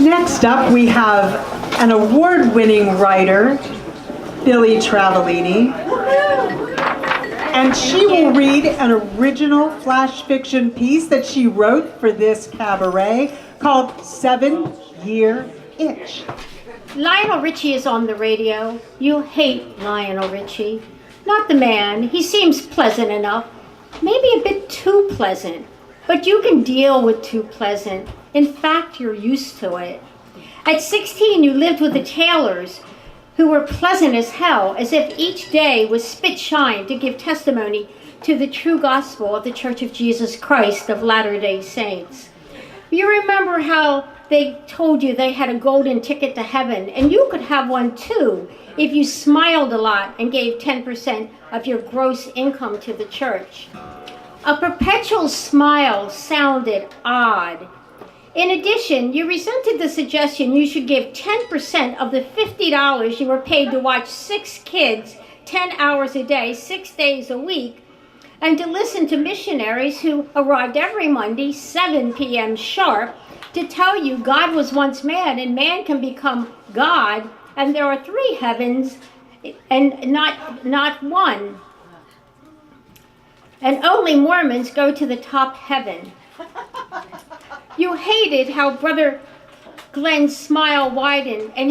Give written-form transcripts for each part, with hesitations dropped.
Next up, we have an award-winning writer, Billie Travalini, and she will read an original flash fiction piece that she wrote for this cabaret called 7 Year Itch. Lionel Richie is on the radio. You hate Lionel Richie. Not the man. He seems pleasant enough. Maybe a bit too pleasant. But you can deal with too pleasant. In fact, you're used to it. At 16, you lived with the Taylors, who were pleasant as hell, as if each day was spit shine to give testimony to the true gospel of the Church of Jesus Christ of Latter-day Saints. You remember how they told you they had a golden ticket to heaven, and you could have one too if you smiled a lot and gave 10% of your gross income to the church. A perpetual smile sounded odd. In addition, you resented the suggestion you should give 10% of the $50 you were paid to watch 6 kids 10 hours a day, 6 days a week, and to listen to missionaries who arrived every Monday, 7 p.m. sharp, to tell you God was once man and man can become God, and there are 3 heavens and not one. And only Mormons go to the top heaven. You hated how Brother Glenn's smile widened and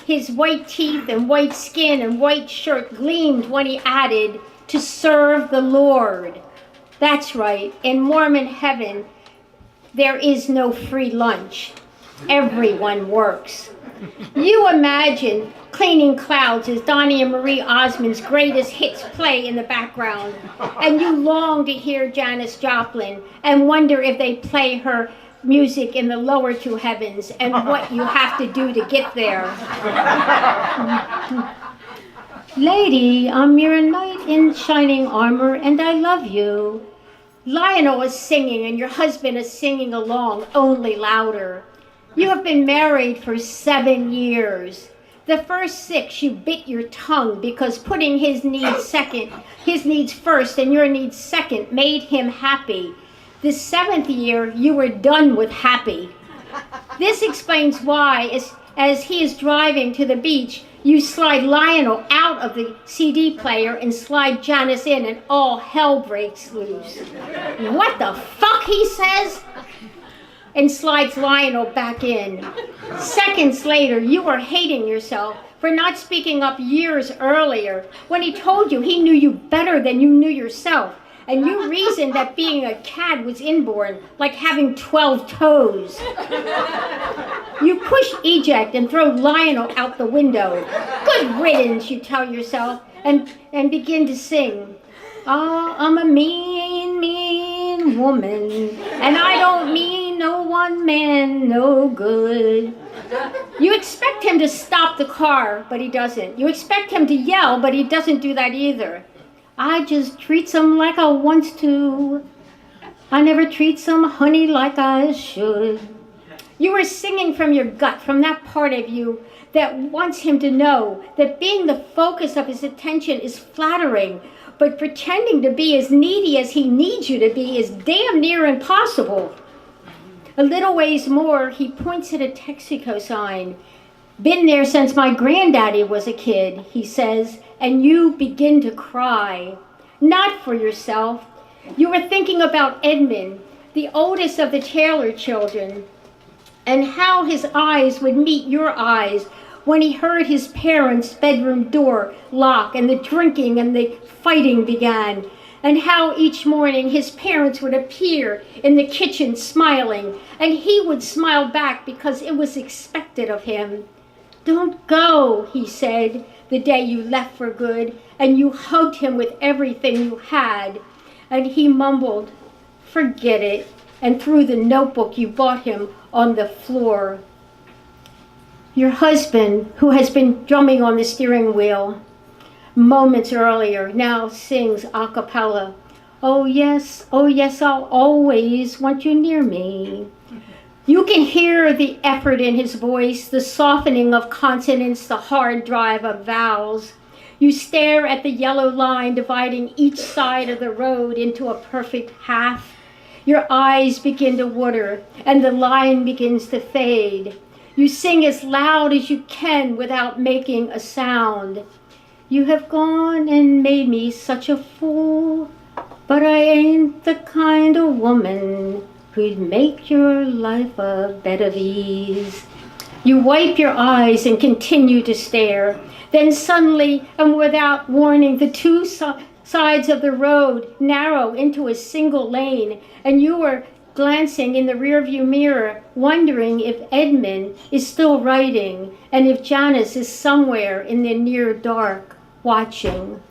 his white teeth and white skin and white shirt gleamed when he added, to serve the Lord. That's right, in Mormon heaven, there is no free lunch. Everyone works. You imagine cleaning clouds as Donnie and Marie Osmond's greatest hits play in the background, and you long to hear Janis Joplin and wonder if they play her music in the lower 2 heavens and what you have to do to get there. Lady, I'm your knight in shining armor, and I love you. Lionel is singing, and your husband is singing along, only louder. You have been married for 7 years. The first 6, you bit your tongue because putting his needs first and your needs second made him happy. The 7th year, you were done with happy. This explains why, as he is driving to the beach, you slide Lionel out of the CD player and slide Janis in, and all hell breaks loose. What the fuck, he says, and slides Lionel back in. Seconds later, you are hating yourself for not speaking up years earlier when he told you he knew you better than you knew yourself. And you reasoned that being a cad was inborn, like having 12 toes. You push eject and throw Lionel out the window. Good riddance, you tell yourself, and begin to sing. Oh, I'm a mean, mean woman, and I don't mean no one man no good. You expect him to stop the car, but he doesn't. You expect him to yell, but he doesn't do that either. I just treat some like I want to. I never treat some honey like I should. You were singing from your gut, from that part of you that wants him to know that being the focus of his attention is flattering, but pretending to be as needy as he needs you to be is damn near impossible. A little ways more, he points at a Texaco sign. Been there since my granddaddy was a kid, he says, and you begin to cry. Not for yourself. You were thinking about Edmund, the oldest of the Taylor children, and how his eyes would meet your eyes when he heard his parents' bedroom door lock and the drinking and the fighting began, and how each morning his parents would appear in the kitchen smiling, and he would smile back because it was expected of him. Don't go, he said, the day you left for good, and you hugged him with everything you had. And he mumbled, forget it, and threw the notebook you bought him on the floor. Your husband, who has been drumming on the steering wheel moments earlier, now sings a cappella. Oh yes, I'll always want you near me. You can hear the effort in his voice, the softening of consonants, the hard drive of vowels. You stare at the yellow line dividing each side of the road into a perfect half. Your eyes begin to water, and the line begins to fade. You sing as loud as you can without making a sound. You have gone and made me such a fool, but I ain't the kind of woman who'd make your life a bed of ease. You wipe your eyes and continue to stare. Then suddenly, and without warning, the two sides of the road narrow into a single lane, and you are glancing in the rearview mirror, wondering if Edmund is still writing and if Janice is somewhere in the near dark watching.